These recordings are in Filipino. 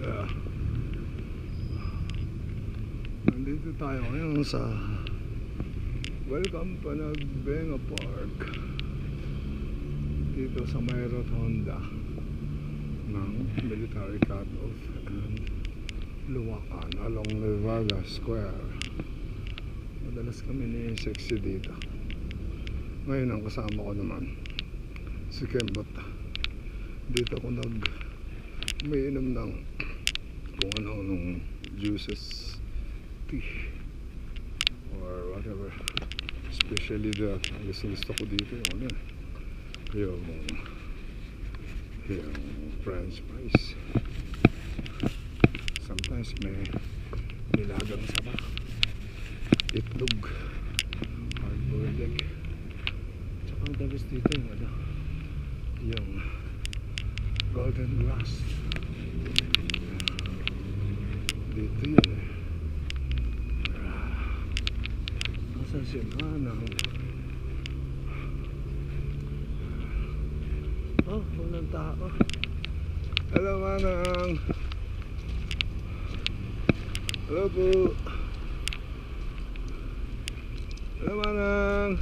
Yeah. Nandito tayo ngayon sa Welcome Panagbenga Park, dito sa may rotonda ng military cutoff and Luwakan along Nevada Square. Madalas kami ni Sexy dito. Ngayon ang kasama ko naman si Kembot. Dito ako umiinom ng kung ano nung juices, tea or whatever, especially the gusto ko dito yung french fries. Sometimes may nilagang saba, itlog, hard-boiled egg. Tsaka ang dabis dito yung golden grass. Dito yun nasa si Manang. Oh, walang tao. Hello Manang. Hello po. Hello Manang.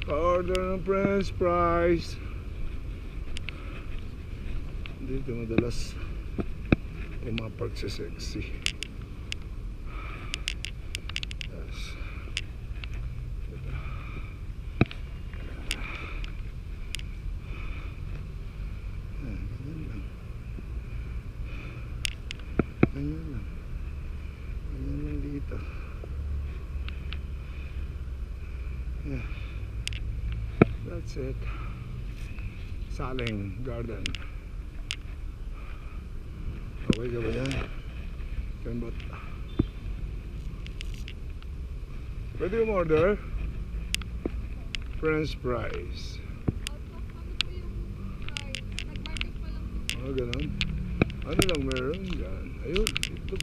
Pa-order ng french fries. Dito madalas pumapark si Sexy. Yes. Ganyan lang dito. Yeah. That's it. Saling Garden. Okay ka ba yan? Kembot. Pwede yung order french fries. Oh, ganun. Ano lang meron dyan? Ayun, ito.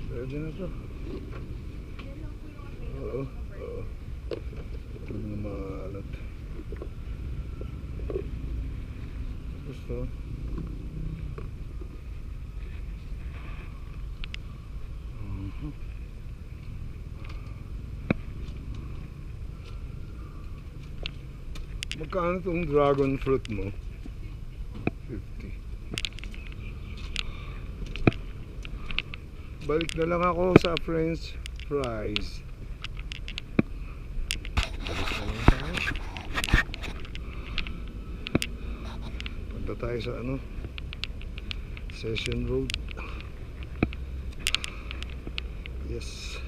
Pwede na to. Oo, oo. Ito na maalat. Gusto. Magkano itong dragon fruit mo? 50. Balik na lang ako sa french fries. Balik na lang tayo. Punta tayo sa Session Road. Yes.